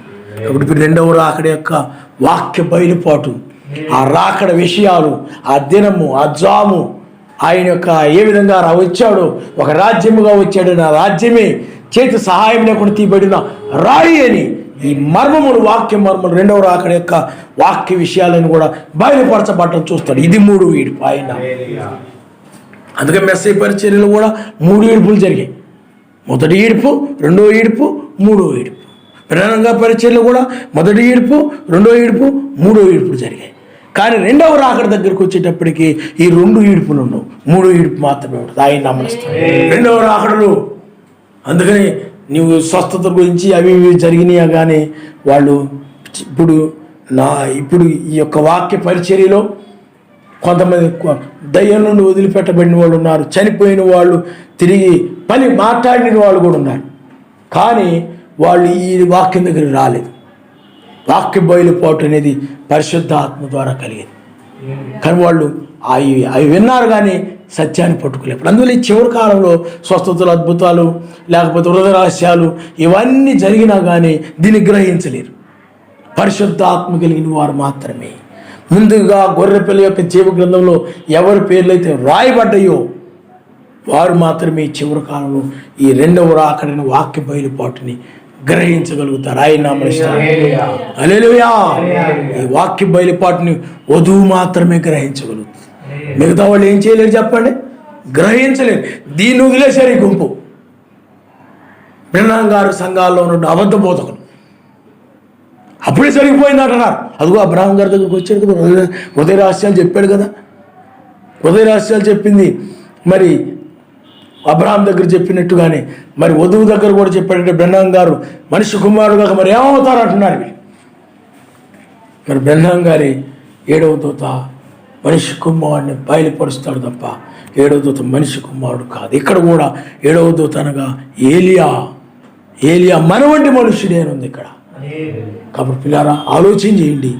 కాబట్టి ఇప్పుడు రెండవ రాకడ యొక్క వాక్య బయలుపాటు, ఆ రాకడ విషయాలు, ఆ దినము, ఆ జాము, ఆయన యొక్క ఏ విధంగా వచ్చాడో, ఒక రాజ్యముగా వచ్చాడు, ఆ రాజ్యమే చేతి సహాయం లేకుండా తీయబడిన రాయి అని ఈ మర్మములు, వాక్య మర్మములు, రెండవ రాకడ యొక్క వాక్య విషయాలను కూడా బయలుపరచబడటం చూస్తాడు. ఇది 3 ఈడుపు ఆయన. అందుకే మెస్సీ పరిచర్యలు కూడా 3 ఈడుపులు జరిగాయి. మొదటి ఈడుపు, రెండవ ఈడుపు, మూడవ ఈడుపు. ప్రధానంగా పరిచర్యలు కూడా మొదటి ఈడుపు, రెండవ ఈడుపు, మూడవ ఈడుపులు జరిగాయి. కానీ రెండవ రాకడ దగ్గరికి వచ్చేటప్పటికి ఈ 2 ఈడుపులు ఉండవు, 3 ఈడుపు మాత్రమే ఉంటుంది. ఆయన నమ్మనిస్తాడు రెండవ రాకడలు. అందుకని నువ్వు స్వస్థత గురించి అవి ఇవి జరిగినాయా కానీ వాళ్ళు ఇప్పుడు ఈ యొక్క వాక్య పరిచర్యలో కొంతమంది దయ్యం నుండి వదిలిపెట్టబడిన వాళ్ళు ఉన్నారు, చనిపోయిన వాళ్ళు తిరిగి మాట్లాడిన వాళ్ళు కూడా ఉన్నారు. కానీ వాళ్ళు ఈ వాక్యం దగ్గరికి రాలేదు. వాక్య బయలుపాటు అనేది పరిశుద్ధాత్మ ద్వారా కలిగేది. కానీ వాళ్ళు అవి విన్నారు కానీ సత్యాన్ని పట్టుకోలేరు. అందువల్ల ఈ చివరి కాలంలో స్వస్థతలు, అద్భుతాలు, లేకపోతే హృదయ రహస్యాలు ఇవన్నీ జరిగినా కానీ దీన్ని గ్రహించలేరు. పరిశుద్ధాత్మ కలిగిన వారు మాత్రమే. ముందుగా గొర్రెపిల్ల యొక్క జీవ గ్రంథంలో ఎవరి పేర్లు అయితే రాయబడ్డాయో వారు మాత్రమే చివరి కాలంలో ఈ రెండవ రాకడని వాక్య బయలుపాటుని గ్రహించగలుగుతారు. ఆయన నామనిస్తారు. హల్లెలూయా. ఈ వాక్య బయలుపాటుని వధువు మాత్రమే గ్రహించగలుగుతారు. మిగతా వాళ్ళు ఏం చేయలేరు చెప్పండి? గ్రహించలేరు. దీన్ని వదిలేశారు ఈ గుంపు. బ్రహ్మం గారు సంఘాల్లో ఉన్న అబద్ధ బోధకులు. అప్పుడే జరిగిపోయింది అంటున్నారు. అదిగో అబ్రాహాం గారి దగ్గరకు వచ్చాడు కదా, హృదయ రహస్యాలు చెప్పాడు కదా. హృదయ రహస్యాలు చెప్పింది మరి అబ్రహాం దగ్గర చెప్పినట్టుగానే మరి వధువు దగ్గర కూడా చెప్పాడంటే బ్రహ్నాం గారు మనిషి కుమారుడుగా మరి ఏమవుతారు అంటున్నారు వీళ్ళు. మరి బ్రహ్నాం గారి 7వ దూత మనిషి కుమారుడిని బయలుపరుస్తాడు తప్ప 7వ దూత మనిషి కుమారుడు కాదు. ఇక్కడ కూడా 7వ దూత అనగా ఏలియా మన వంటి మనుషుడే అని ఉంది ఇక్కడ. కాబట్టి పిల్లారా ఆలోచన చేయండి.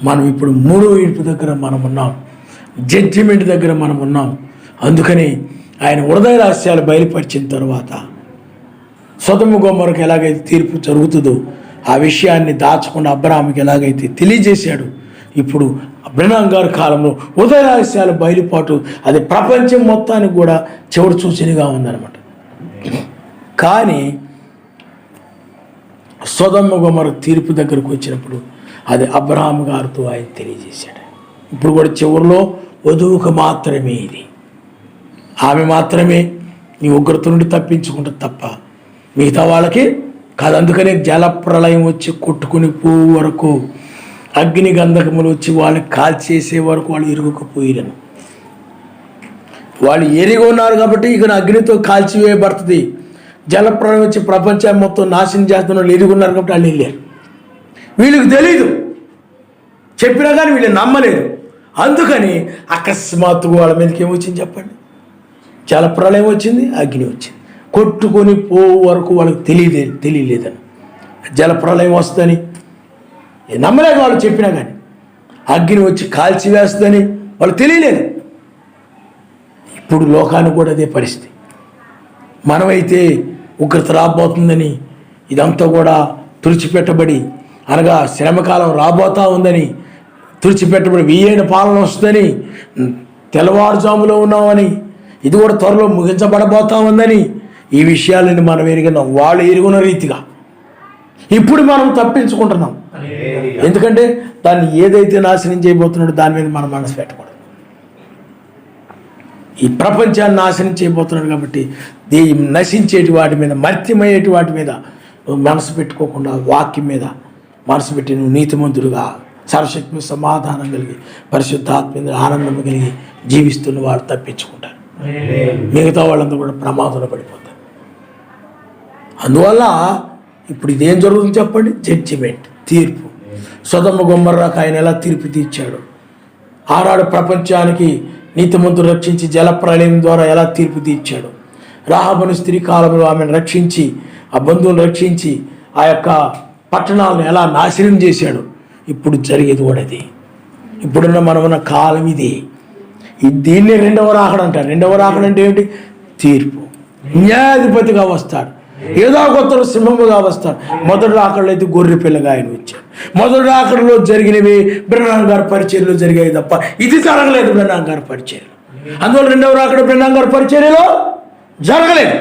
మనం ఇప్పుడు 3వ ఈడ్పు దగ్గర మనం ఉన్నాం, జడ్జిమెంట్ దగ్గర మనం ఉన్నాం. అందుకని ఆయన హృదయ రహస్యాలు బయలుపరిచిన తర్వాత సొదొమ గొమొరకు ఎలాగైతే తీర్పు జరుగుతుందో ఆ విషయాన్ని దాచకుండా అబ్రహాముకి ఎలాగైతే తెలియజేశాడు, ఇప్పుడు బ్రహ్నాం గారి కాలంలో హృదయ రహస్యాలు బయలుపాటు అది ప్రపంచం మొత్తానికి కూడా చివరి సూచనగా ఉందన్నమాట. కానీ సొదొమ గొమొర తీర్పు దగ్గరకు వచ్చినప్పుడు అది అబ్రహాం గారితో ఆయన తెలియజేశాడు. ఇప్పుడు కూడా చివరిలో వధువుకు మాత్రమే ఇది, ఆమె మాత్రమే నీ ఉగ్రత నుండి తప్పించుకుంటుంది తప్ప మిగతా వాళ్ళకి కాదు. అందుకనే జలప్రళయం వచ్చి కొట్టుకుని పోవు వరకు, అగ్ని గంధకములు వచ్చి వాళ్ళని కాల్చేసే వరకు వాళ్ళు ఇరుగుకుపోయిరను. వాళ్ళు ఎరిగి ఉన్నారు కాబట్టి ఇక అగ్నితో కాల్చివేయబడుతుంది. జలప్రళయం వచ్చి ప్రపంచాన్ని మొత్తం నాశనం చేస్తున్న వాళ్ళు ఎరిగి ఉన్నారు కాబట్టి వాళ్ళు వెళ్ళారు. వీళ్ళకి తెలీదు, చెప్పినా కానీ వీళ్ళు నమ్మలేదు. అందుకని అకస్మాత్తుగా వాళ్ళ మీదకి ఏమొచ్చింది చెప్పండి? జలప్రళయం వచ్చింది, అగ్ని వచ్చింది. కొట్టుకొని పోవు వరకు వాళ్ళకి తెలియలేదని, జలప్రళయం వస్తుందని నమ్మలేదు వాళ్ళు చెప్పినా కానీ. అగ్ని వచ్చి కాల్చివేస్తుందని వాళ్ళు తెలియలేదు. ఇప్పుడు లోకానికి కూడా అదే పరిస్థితి. మనమైతే ఉగ్రత రాబోతుందని, ఇదంతా కూడా తుడిచిపెట్టబడి అనగా శ్రమకాలం రాబోతా ఉందని, తుడిచిపెట్టబడి వీయైన పాలన వస్తుందని, తెల్లవారుజాములో ఉన్నామని, ఇది కూడా త్వరలో ముగించబడబోతా ఉందని ఈ విషయాలని మనం ఎరిగినాం. వాళ్ళు ఎరుగున్న రీతిగా ఇప్పుడు మనం తప్పించుకుంటున్నాం. ఎందుకంటే దాన్ని ఏదైతే నాశనం చేయబోతున్నాడో దాని మీద మనం మనసు పెట్టకూడదు. ఈ ప్రపంచాన్ని నాశనం చేయబోతున్నాడు కాబట్టి నశించేటి వాటి మీద, మర్త్యమయ్యేటి వాటి మీద నువ్వు మనసు పెట్టుకోకుండా వాక్యం మీద మనసు పెట్టి నువ్వు నీతిమంతుడుగా సర్వశక్తి సమాధానం కలిగి పరిశుద్ధాత్మ మీద ఆనందం కలిగి జీవిస్తున్న వారు తప్పించుకుంటారు. మిగతా వాళ్ళంతా కూడా ప్రమాదంలో పడిపోతారు. అందువల్ల ఇప్పుడు ఇదేం జరుగుతుంది చెప్పండి? జడ్జిమెంట్, తీర్పు. సొదొమ గొమొర్రాకు ఆయన ఎలా తీర్పు తీర్చాడు, ఆనాడు ప్రపంచానికి నీతిమంతుడు రక్షించి జలప్రళయం ద్వారా ఎలా తీర్పు తీర్చాడు, రాహాబు స్త్రీ కాలంలో ఆమెను రక్షించి ఆ బంధువులను రక్షించి ఆ యొక్క పట్టణాలను ఎలా నాశనం చేశాడు, ఇప్పుడు జరిగేది కూడా అది. ఇప్పుడున్న మనమున్న కాలం ఇది. దీన్ని 2వ రాకడ అంటారు. 2వ రాకడ అంటే ఏమిటి? తీర్పు. న్యాయాధిపతిగా వస్తాడు, ఏదో కొత్త సింహముగా వస్తాడు. మొదటి రాకడలో అయితే గొర్రె పిల్లగా ఆయన వచ్చాడు. మొదటి రాకడలో జరిగినవి బ్రహ్నాం గారి పరిచర్యలో జరిగాయి తప్ప ఇది జరగలేదు బ్రహ్నాం గారి పరిచర్యలో. అందువల్ల 2వ రాకడ బ్రహ్నాం గారి పరిచర్యలో జరగలేదు.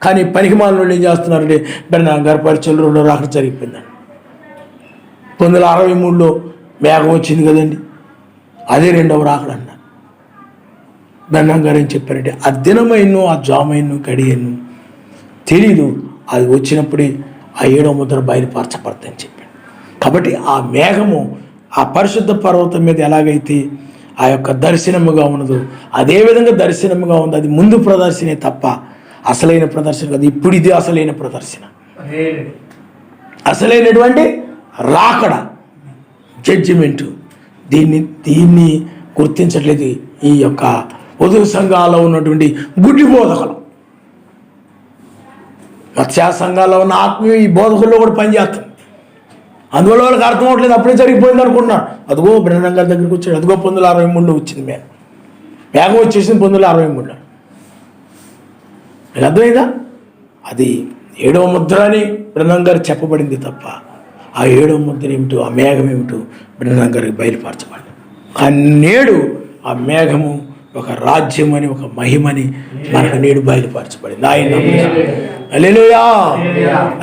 కానీ పనికిమాలిన ఏం చేస్తున్నారంటే బ్రహ్నాం గారి పరిచర్యలో 2వ రాకడ జరిగిపోయిందండి. 1963లో మేఘం వచ్చింది కదండి, అదే 2వ రాకడ అన్నారు. బ్రహ్నాం గారు ఏం చెప్పారంటే ఆ దినమైను ఆ జామైను గడియను తెలీదు, అది వచ్చినప్పుడే ఆ 7వ ముద్ర బయలుపరచబడతాయని చెప్పాడు. కాబట్టి ఆ మేఘము ఆ పరిశుద్ధ పర్వతం మీద ఎలాగైతే ఆ యొక్క దర్శనముగా ఉన్నదో అదేవిధంగా దర్శనముగా ఉంది. అది ముందు ప్రదర్శనే తప్ప అసలైన ప్రదర్శన కాదు. ఇప్పుడు ఇది అసలైన ప్రదర్శన, అసలైనటువంటి రాకడ, జడ్జిమెంటు. దీన్ని గుర్తించట్లేదు ఈ యొక్క వధువు సంఘాల్లో ఉన్నటువంటి గుడ్డి బోధకులు. మత్స్యా సంఘాల్లో ఉన్న ఆత్మీయ ఈ బోధకుల్లో కూడా పనిచేస్తుంది. అందువల్ల వాళ్ళకి అర్థం అవ్వట్లేదు, అప్పుడే జరిగిపోయింది అనుకుంటున్నారు. అదిగో బ్రహ్నాం గారి దగ్గరికి వచ్చాడు, అదిగో 1963లో వచ్చింది మేఘం వచ్చేసింది 1963లో. మీకు అర్థమైందా? అది 7వ ముద్ర అని బ్రహ్నాం గారు చెప్పబడింది తప్ప ఆ 7వ ముద్ర ఏమిటో, ఆ మేఘం ఏమిటో బ్రహ్నాం గారికి బయలుపరచబడింది. నేడు ఆ మేఘము ఒక రాజ్యం అని, ఒక మహిమని మనకు నేడు బయలుపరచబడింది. ఆయన హల్లెలూయా,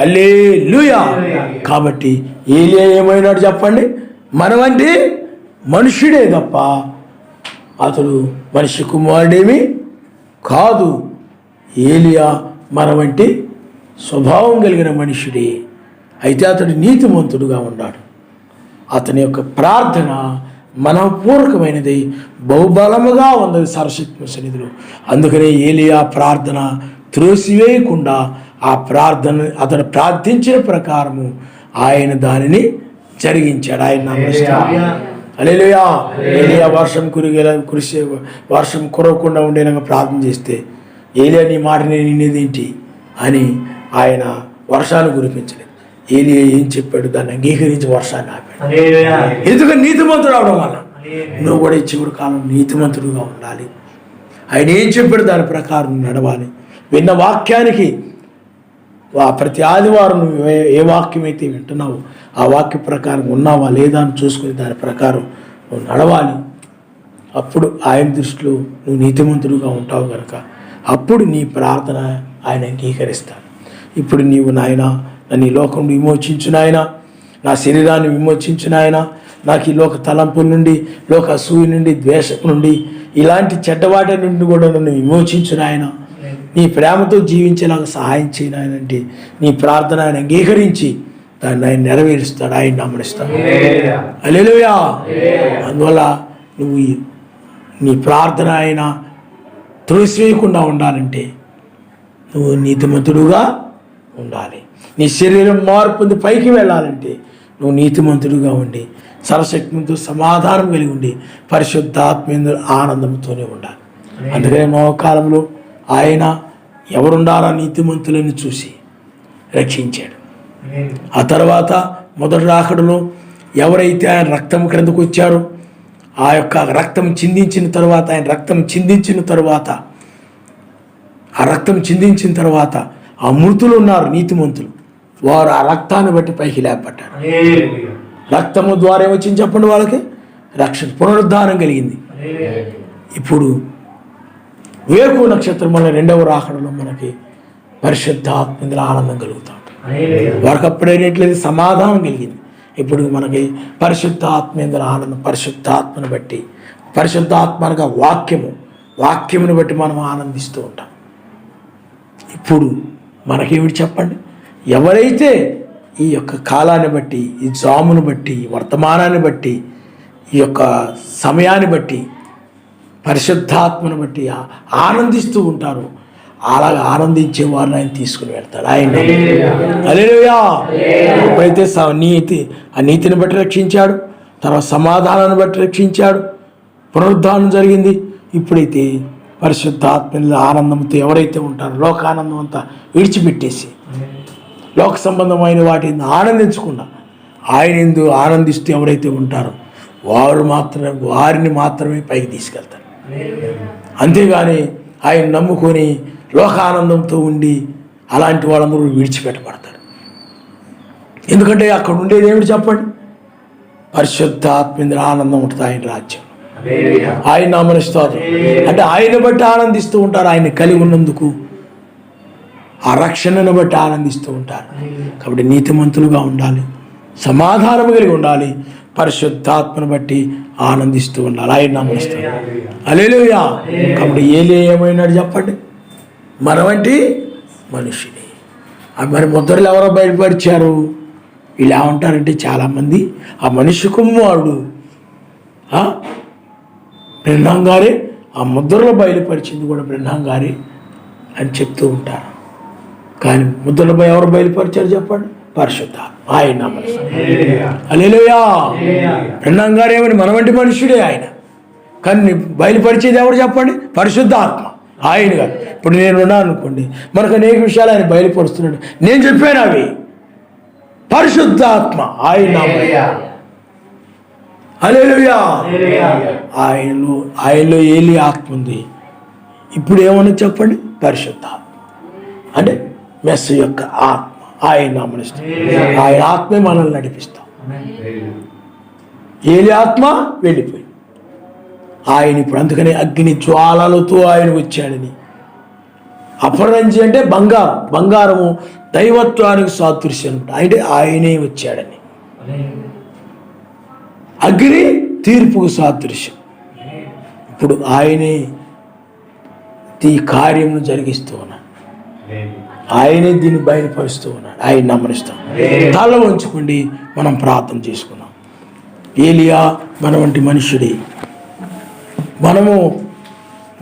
హల్లెలూయా. కాబట్టి ఏలియా ఏమైనాడు చెప్పండి? మన వంటి మనుషుడే తప్ప అతడు మనిషి కుమారుడేమి కాదు. ఏలియా మన వంటి స్వభావం కలిగిన మనుషుడే. అయితే అతడు నీతిమంతుడుగా ఉన్నాడు. అతని యొక్క ప్రార్థన మనపూర్వకమైనది, బహుబలముగా ఉన్నది సర్వశక్తి సన్నిధిలో. అందుకనే ఏలియా ప్రార్థన త్రోసివేయకుండా ఆ ప్రార్థన అతను ప్రార్థించిన ప్రకారము ఆయన దానిని జరిగించాడు. ఆయన హల్లెలూయా. ఏలియా వర్షం వర్షం కురవకుండా ఉండేలాగా ప్రార్థన చేస్తే ఏలియా నీ మాట నేను వినేదేంటి అని ఆయన వర్షాన్ని కురిపించలేదు. ఏలియా ఏం చెప్పాడు? దాన్ని అంగీకరించి వర్షాన్ని ఆపాడు. ఎందుకంటే నీతిమంతుడు అవడం వల్ల నువ్వు కూడా ఈ చివరి కాలం నీతిమంతుడుగా ఉండాలి. ఆయన ఏం చెప్పాడు దాని ప్రకారం నడవాలి. విన్న వాక్యానికి ప్రతి ఆదివారం నువ్వు ఏ వాక్యం అయితే వింటున్నావో ఆ వాక్య ప్రకారం ఉన్నావా లేదా అని చూసుకుని దాని ప్రకారం నువ్వు నడవాలి. అప్పుడు ఆయన దృష్టిలో నువ్వు నీతిమంతుడుగా ఉంటావు కనుక అప్పుడు నీ ప్రార్థన ఆయన అంగీకరిస్తాడు. ఇప్పుడు నీవు నాయన నన్ను ఈ లోకం విమోచించు నాయన, నా శరీరాన్ని విమోచించు నాయన, నాకు ఈ లోక తలంపుల నుండి, లోక అసూయ నుండి, ద్వేషం నుండి, ఇలాంటి చెడ్డవాటి నుండి కూడా నన్ను విమోచించు నాయన, నీ ప్రేమతో జీవించేలాగా సహాయం చేయను ఆయన అంటే నీ ప్రార్థన ఆయన అంగీకరించి దాన్ని ఆయన నెరవేరుస్తాడు, ఆయన నమ్మనిస్తాడు. హల్లెలూయా. అందువల్ల నువ్వు నీ ప్రార్థన ఆయన త్రోసివేయకుండా ఉండాలంటే నువ్వు నీతిమంతుడుగా ఉండాలి. నీ శరీరం మార్పు పైకి వెళ్ళాలంటే నువ్వు నీతిమంతుడుగా ఉండి సర్వశక్తితో సమాధానం కలిగి ఉండి పరిశుద్ధాత్మేంద్ర ఆనందంతోనే ఉండాలి. అందుకనే నోకాలంలో ఆయన ఎవరుండారా నీతిమంతులని చూసి రక్షించాడు. ఆ తర్వాత మొదటి రాకడలో ఎవరైతే ఆయన రక్తం క్రిందకు వచ్చారో ఆ యొక్క రక్తం చిందించిన తర్వాత ఆయన రక్తం చిందించిన తర్వాత ఆ మృతులు ఉన్నారు నీతిమంతులు, వారు ఆ రక్తాన్ని బట్టి పైకి లేపడ్డారు. రక్తము ద్వారా ఏమొచ్చింది చెప్పండి? వాళ్ళకి రక్షణ, పునరుద్ధానం కలిగింది. ఇప్పుడు వేకు నక్షత్రం వల్ల రెండవ రాకడలో మనకి పరిశుద్ధాత్మ ఆనందం కలుగుతాం. వారికి అప్పుడైనట్లేదు సమాధానం కలిగింది. ఇప్పుడు మనకి పరిశుద్ధాత్మేంద్ర ఆనందం, పరిశుద్ధాత్మను బట్టి, పరిశుద్ధాత్మనగా వాక్యమును బట్టి మనం ఆనందిస్తూ ఉంటాం. ఇప్పుడు మనకేమిటి చెప్పండి? ఎవరైతే ఈ యొక్క కాలాన్ని బట్టి, ఈ జామును బట్టి, వర్తమానాన్ని బట్టి, ఈ యొక్క సమయాన్ని బట్టి, పరిశుద్ధాత్మను బట్టి ఆనందిస్తూ ఉంటారు, అలాగా ఆనందించే వారిని ఆయన తీసుకుని వెళ్తాడు. ఆయన హల్లెలూయా. ఎప్పుడైతే ఆ నీతిని బట్టి రక్షించాడు, తర్వాత సమాధానాన్ని బట్టి రక్షించాడు, పునరుద్ధానం జరిగింది. ఇప్పుడైతే పరిశుద్ధాత్మ ఆనందంతో ఎవరైతే ఉంటారో లోకానందం అంతా విడిచిపెట్టేసి లోక సంబంధమైన వాటిని ఆనందించకుండా ఆయన ఎందు ఆనందిస్తూ ఎవరైతే ఉంటారో వారిని మాత్రమే పైకి తీసుకెళ్తారు. అంతేగాని ఆయన నమ్ముకొని లోకానందంతో ఉండి అలాంటి వాళ్ళందరూ విడిచిపెట్టబడతారు. ఎందుకంటే అక్కడ ఉండేది ఏమిటి చెప్పండి? పరిశుద్ధాత్మేంద్ర ఆనందం ఉంటుంది ఆయన రాజ్యం. ఆయన నామనిస్తారు అంటే ఆయన బట్టి ఆనందిస్తూ ఉంటారు. ఆయన కలిగి ఉన్నందుకు ఆ రక్షణను బట్టి ఆనందిస్తూ ఉంటారు. కాబట్టి నీతిమంతులుగా ఉండాలి, సమాధానం కలిగి ఉండాలి, పరిశుద్ధాత్మను బట్టి ఆనందిస్తూ ఉండాలి. ఆయన నామనిస్తారు. హల్లెలూయా. కాబట్టి ఏమైనాడు చెప్పండి? మనవంటి మనిషిని. మరి ముద్రలు ఎవరో బయటపరిచారు? ఇలా ఉంటారంటే చాలామంది ఆ మనిషి కుమారుడు బ్రహ్మం గారే, ఆ ముద్రలో బయలుపరిచింది కూడా బ్రహ్మం గారే అని చెప్తూ ఉంటారు. కానీ ముద్రలపై ఎవరు బయలుపరిచారు చెప్పండి? పరిశుద్ధాత్మ. ఆయన నమస్కారం. హల్లెలూయా. బ్రహ్మం గారు ఏమని మన వంటి మనుషుడే ఆయన, కానీ బయలుపరిచేది ఎవరు చెప్పండి? పరిశుద్ధాత్మ. ఆయన గారు. ఇప్పుడు నేను ఉన్నాను అనుకోండి, మనకు అనేక విషయాలు ఆయన బయలుపరుస్తున్నాడు, నేను చెప్పాను అవి పరిశుద్ధాత్మ. ఆయన నమస్కారం. హల్లెలూయా. ఆయనలో ఏలి ఆత్మ ఉంది. ఇప్పుడు ఏమన్నా చెప్పండి? పరిశుద్ధాత్మ అంటే మెస్స యొక్క ఆత్మ. ఆయన నామనిస్తాం. ఆయన ఆత్మే మనల్ని నడిపిస్తాం. ఏలి ఆత్మ వెళ్ళిపోయింది. ఆయన ఇప్పుడు అందుకనే అగ్ని జ్వాలలతో ఆయన వచ్చాడని. అపరంజి అంటే బంగారము దైవత్వానికి సాదృశ్యం అంటే ఆయనే వచ్చాడని. అగ్ని తీర్పుకు సాదృశ్యం. ఇప్పుడు ఆయనే ఈ కార్యము జరిగిస్తూ ఉన్నాడు, ఆయనే దీన్ని బయలుపరుస్తూ ఉన్నాడు. ఆయన నమ్మనిస్తాం. తల వంచుకోండి, మనం ప్రార్థన చేసుకున్నాం. ఏలియా మన వంటి మనుష్యుడే. మనము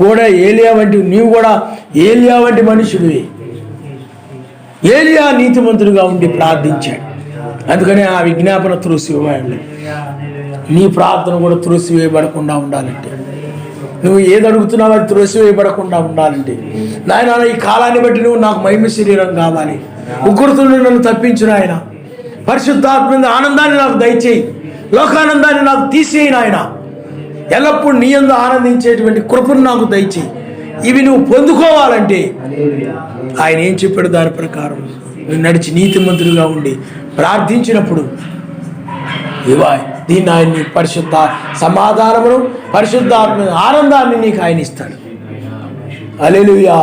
కూడా ఏలియా వంటి, నీవు కూడా ఏలియా వంటి మనుష్యుడివి. ఏలియా నీతిమంతుడిగా ఉండి ప్రార్థించాడు, అందుకని ఆ విజ్ఞాపన త్రోసివేయబడలేదు. నీ ప్రార్థన కూడా త్రోసివేయబడకుండా ఉండాలంటే, నువ్వు ఏది అడుగుతున్నావు అది త్రోసివేయబడకుండా ఉండాలంటే, నాయన ఈ కాలాన్ని బట్టి నువ్వు నాకు మహిమ శరీరం కావాలి, ఉగ్రతను నన్ను తప్పించు నాయన, పరిశుద్ధాత్మ ఆనందాన్ని నాకు దయచేయి, లోకానందాన్ని నాకు తీసేయి నాయన, ఎల్లప్పుడూ నీ యందు ఆనందించేటువంటి కృపను నాకు దయచేయి. ఇవి నువ్వు పొందుకోవాలంటే ఆయన ఏం చెప్పాడు దాని ప్రకారం నువ్వు నడిచి నీతిమంతుడిగా ఉండి ప్రార్థించినప్పుడు దీన్ని ఆయన పరిశుద్ధ సమాధానమును, పరిశుద్ధాత్మ ఆనందాన్ని నీకు ఆయన ఇస్తాడు. హల్లెలూయా,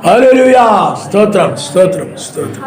హల్లెలూయా, స్తోత్రం స్తోత్రం స్తోత్రం.